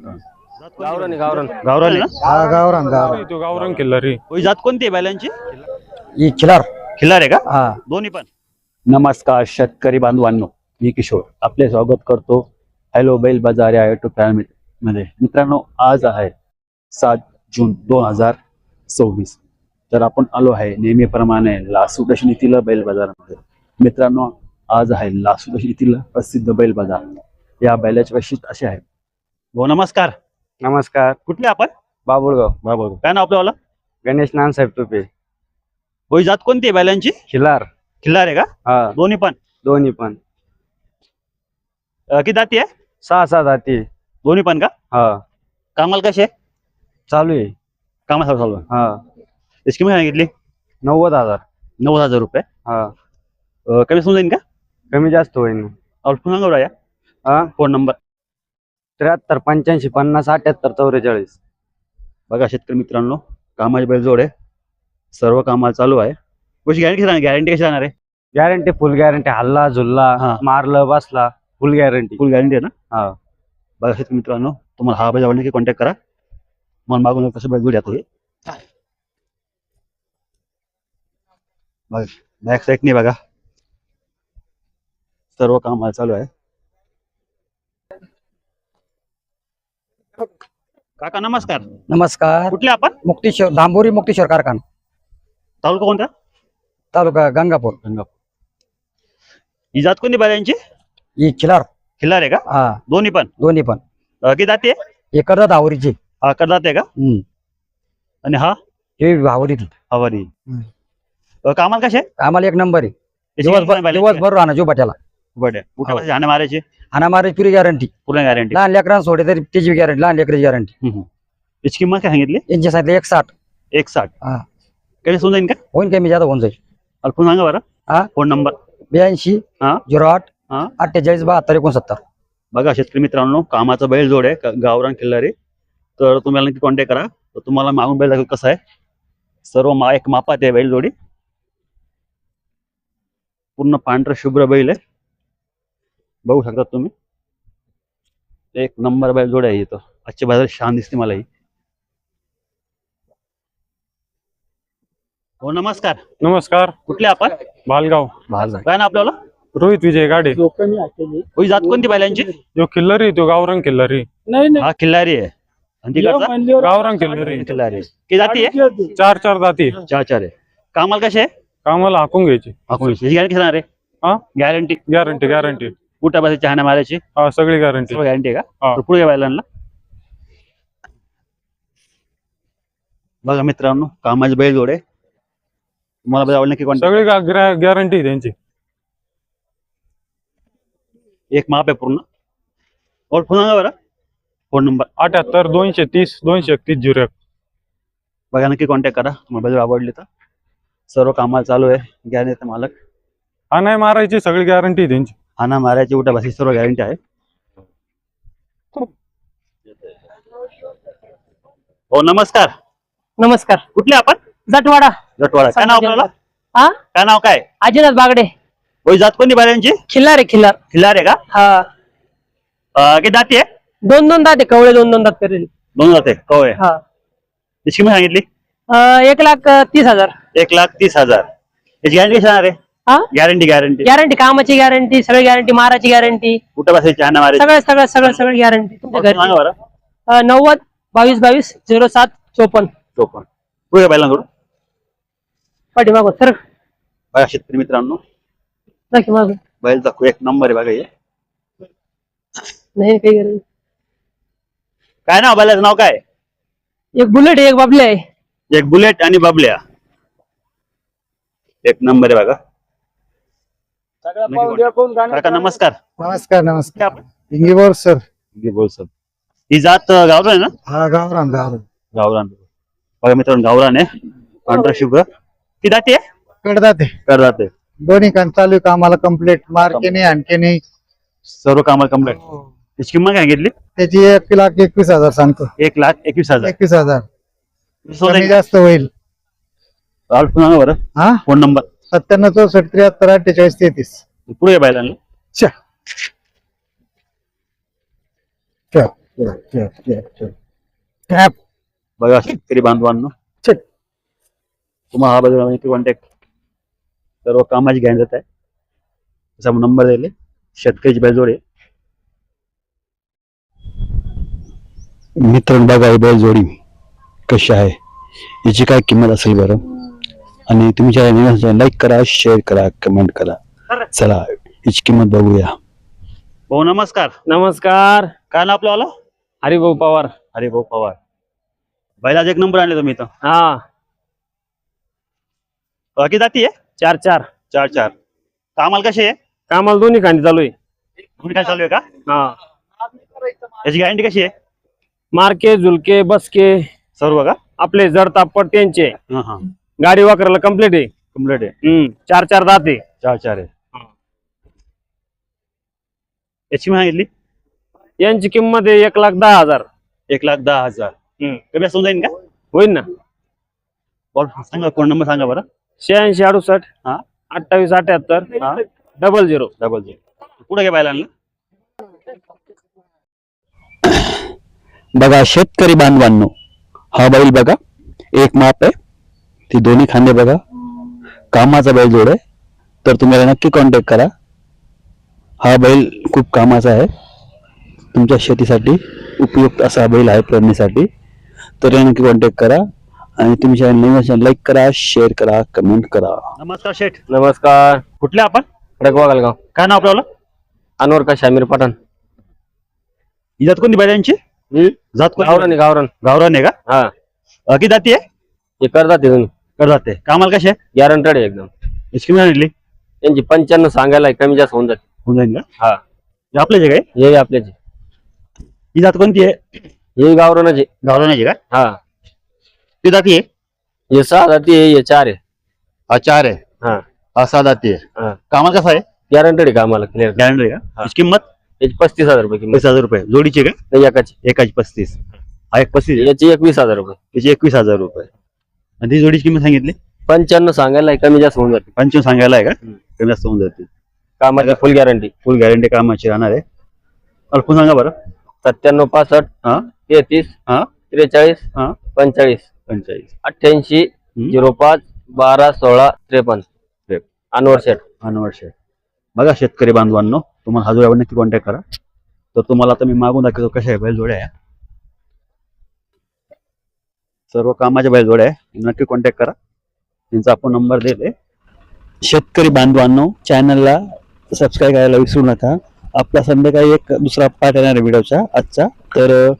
गावरान आहे ना? हा गावरान तो गावरान किल्ला रे. होय, जात कोणती आहे बैलांची? ही खिलार खिल्लार आहे का? हा दोन्ही पण. नमस्कार शेतकरी बांधवांनो, मी किशोर आपले स्वागत करतो हॅलो बैल बाजार या युट्यूब चॅनल मध्ये. मित्रांनो, आज आहे 7 जून 2024. तर आपण आलो आहे नेहमीप्रमाणे लासूर येथील बैल बाजारामध्ये. मित्रांनो, आज आहे लासूर येथील प्रसिद्ध बैल बाजार. या बैलाचे वैशिष्ट्य असे आहे. हो, नमस्कार. नमस्कार. कुठले आपण? बाबुळगाव. बाबा, काय नाव आपलं? गणेश नानसाहेब तुपे. होय, जात कोणती आहे बैलांची? खिलार. खिल्लार आहे का? हा दोन्ही पण. दोन्ही पण. किती जाती आहे? 6 जाती. दोन्ही पण का? हा कामाला कसे? चालू आहे. कामाला चालू आहे. हा इसकी मी सांगितली 90,000. 90,000 रुपये. हा कमी समजेन का? कमी जास्त होईल. और पुन्हा सांगा या हा फोन नंबर. 73 85 50 78 44. बघा शेतकरी मित्रांनो, कामाची बैलजोड आहे. सर्व कामाला चालू आहे. कशी गॅरंटी राहणार? गॅरंटी कशी राहणार आहे? गॅरंटी फुल गॅरंटी. हल्ला झुल्ला हा. मारलं बसला फुल गॅरंटी. फुल गॅरंटी आहे ना? हा बघा शेतकरी मित्रांनो, तुम्हाला हा बैल आवडला की कॉन्टॅक्ट करा. मला मागून कसं बैलजोड येतं हे बघा. बॅक साईडने बघा, सर्व कामाला चालू आहे. काका नमस्कार. नमस्कार. कुठले आपण? मुक्तेश्वर धांबोरी मुक्तेश्वर कारखाना तालुका कोणता? तालुका गंगापूर. गंगापूर. ही जात कोणती बैलांची? ही खिलार. खिल्लार आहे का? हा दोन्ही पण. दोन्ही पण. किती जाते? हे करतात आवरीची. हा करदात आहे का? आणि हा हे आवरीची हवारी. कामाला कसे? आम्हाला एक नंबर आहे. दिवसभर राहणार जो बट्याला बडे कुठे पाहिजे हाणे मारायचे? हाना मारे पुरी गॅरंटी. पूर्ण गॅरंटी. लहान लेकरांना सोडे तरी त्याची गॅरंटी. लहान लेकराची गॅरंटी. याची किंमत काय सांगितली? यांच्या सांगितलं 160. 160. हा कधी समजा येईल का? होईन कमी जादा होऊन जाईल. फोन सांगा बरं. हा फोन नंबर 82 हा 08 हा 48 72 69. बघा शेतकरी मित्रांनो, कामाचा बैल जोड आहे गावरान खिल्लारी. तर तुम्हाला नक्की कॉन्टॅक्ट करा. तर तुम्हाला मागून बैल दाखव कसं आहे. सर्व एक मापात आहे बैल जोडी. पूर्ण पांढरा शुभ्र बैल आहे. बघू शकता तुम्ही. एक नंबर बैल जोड आहे. इथं आजच्या बाजारात शान दिसते मला ही. हो नमस्कार. नमस्कार. कुठले आपण? भालगाव. काय ना आपल्याला? रोहित विजय गाडे. होई, जात कोणती बैलांची? जो किल्लारी तो गावरान किल्लारी. हा खिल्लारी आहे. आणि तिकडचा गावरान किल्लारी. खिल्लारी आहे. किती जाती आहे? 4 जाती. 4 आहे. कामाला कसे आहे? कामाला हाकून घ्यायची. गॅरंटी घेणार आहे? हा गॅरंटी. गॅरंटी. कुठ्या पाहिजे चहाण्या मारायची? हा सगळी गॅरंटी. गॅरंटी आहे का? हा. तर पुढे बैलांना बघा मित्रांनो, कामाची बैल जोड आहे. तुम्हाला बैल आवडलं की कोणतं? सगळी गॅरंटी त्यांची. एक माप आहे पूर्ण. और फोन सांगा बरं. Phone number 78 230 231 01. बघा नक्की कॉन्टॅक्ट करा. तुम्हाला बैल आवडली तर. सर्व कामाला चालू आहे. गॅरंटी मालक. हा नाही मारायची सगळी गॅरंटी त्यांची. हाना मारायची उठा बसी सर्व गॅरंटी आहे. हो नमस्कार. नमस्कार. कुठले आपण? जटवाडा. जटवाडा. काय नाव आपल्याला? हा काय नाव काय? अजिनाथ बागडे. होय, जात कोणती बैलांची? खिल्लार आहे खिल्लार. खिल्लार आहे का? हा किती जाती आहे? 2 दात आहे. कवळे 2 दात करेल. 2 जाते कवळे. हा याची किंमत सांगितली? 1,30,000. 1,30,000. याची गॅरंटी कशी राहणार आहे? हा गॅरंटी. गॅरंटी. कामाची गॅरंटी. सगळी गॅरंटी. माराची गॅरंटी. कुठे बसायची हाना मारायची? सगळं गॅरंटी तुमच्या घरी. सांगा बरं. 90 22 22 07 54. चोपन. पुढे बैलांना थोडं पाठीमागं सर. बघा शेतकरी मित्रांनो, नक्की मागं. बैल दाखवू. एक नंबर आहे बघा हे. नाही काही गरज. काय नाव बैलाचं नाव काय? एक बुलेट आहे, एक बाबले आहे. एक बुलेट आणि बाबल्या. एक नंबर आहे बघा. काका नमस्कार. नमस्कार. नमस्कार. आपण इंगिवर सर. बोल सर. ही जात गावरान आहे ना? हा गावरान. गावरान. बघा मित्रांनो, गावरान आहे. पांढरा शुभ्र. किती जाती आहे? कडदाते. करदाते. दोन्ही कान चालू आहे. कामाला कम्प्लीट. मार्के नाही आणखी नाही. सर्व कामाला कम्प्लीट. त्याची किंमत काय घेतली? त्याची 1,21,000 सांगतो. 1,21,000. 21,000 कमी जास्त होईल. फोन सांगा बरं. हा फोन नंबर 97 64 73 48 33. पुढे बैलांना कॅप बघा शेतकरी बांधवांनो, तुम्हाला हा बघा कॉन्टॅक्ट सर्व कामाची गॅरंटी आहे. त्याचा नंबर दिले, शेतकरीची बैलजोडी आहे. मित्रांनो बघा ही बैलजोडी कशी आहे, याची काय किंमत असेल बरं. आणि तुम्ही लाईक करा, शेअर करा, कमेंट करा. चला याची किंमत बघूया. भाऊ नमस्कार. नमस्कार. काय नाव आपलं आलं? हरिभाऊ पवार. अरे भाऊ पवार. बैलाच एक नंबर आणले तुम्ही इथं. हा, किती जाती आहे? 4-4. 4-4. कामाला कशी आहे? कामाला दोन्ही खांदी चालू आहे. तुम्ही काय चालू आहे का? हा, याची गॅरंटी कशी आहे? मार्के झुलके बसके सर्व का? आपले जड तापड त्यांचे. हा हा, गाडी वाकराला कम्प्लीट आहे. कम्प्लीट आहे. 4-4 दाते. 4-4 आहे. याची मागितली यांची किंमत आहे 1,10,000. 1,10,000. कमी असून जाईल का? होईल ना. बॉल सांगा, कोण नंबर सांगा बरं. 86 हा 68 78 हा 00. 00. पुढे घ्या बैलांना. बघा शेतकरी बांधवांनो, हा बैल बघा एक माप आहे, ती दोन्ही खांदे बघा, कामाचा बैल जोड आहे. तर तुम्हाला नक्की कॉन्टॅक्ट करा. हा बैल खूप कामाचा आहे, तुमच्या शेतीसाठी उपयुक्त असा बैल आहे पेरणीसाठी. तर या नक्की कॉन्टॅक्ट करा आणि तुमच्या नवीन लाईक करा, शेअर करा, कमेंट करा. नमस्कार शेठ. नमस्कार. कुठले आपण? खडकवागलगाव. काय नाव आपल्याला? अनवर का शामीर पठाण. ही जात कोणती बैलांची? जात कोणती? गावरान आहे, गावरान. गावरान आहे का? हा, किती जाती आहे? हे करतात ते दोन्ही. जाते. कामाला कशी आहे? गॅरंटेड आहे एकदम. याची किंमत सांगितली? यांची 95 सांगायला आहे, कमी जास्त होऊन जाते. होऊन जाईल का? हा, हे आपल्याचे काय? हे आपल्याचे. ही जात कोणती आहे? हे गावरानाचे. गावरानाची का? हा, ती जाती आहे? हे 6 जाती आहे, हे 4 आहे. हा 4 आहे. हा, हा 6 जाती आहे. हा, कामाला कसं आहे? गॅरंटेड आहे कामाला. क्लिअर. गॅरंटी आहे का? याची किंमत? याची 35,000 रुपये किंमत. 35,000 रुपये. जोडीची का? नाही, एकाची. एकाची 35. हा एक 35 आहे. याची 21,000 रुपये. त्याची 21,000 रुपये. आणि ती जोडीची किंमत सांगितली? 95 सांगायला आहे, कमी जास्त होऊन जाते. 55 सांगायला आहे का? कमी जास्त होऊन जाते. कामाची फुल गॅरंटी. फुल गॅरंटी कामाची राहणार आहे. अल्प सांगा बरं. 97 65 हा 33 हा 43 हा 45 45 88 05 12 16 53. अनवर शेठ. अनवर शेठ. बघा शेतकरी बांधवांनो, तुम्हाला हा जोड्यावर नक्की कॉन्टॅक्ट करा. तर तुम्हाला आता मी मागून दाखवतो कशा आहे बैल जोड्या आहे. सर्व कामाच्या बैल जोड्या आहे, नक्की कॉन्टॅक्ट करा. त्यांचा आपण नंबर दिले. शेतकरी बांधवांनो, चॅनलला सबस्क्राईब करायला विसरू नका. आपला संध्याकाळी एक दुसरा पार्ट येणार आहे व्हिडिओचा आजचा. तर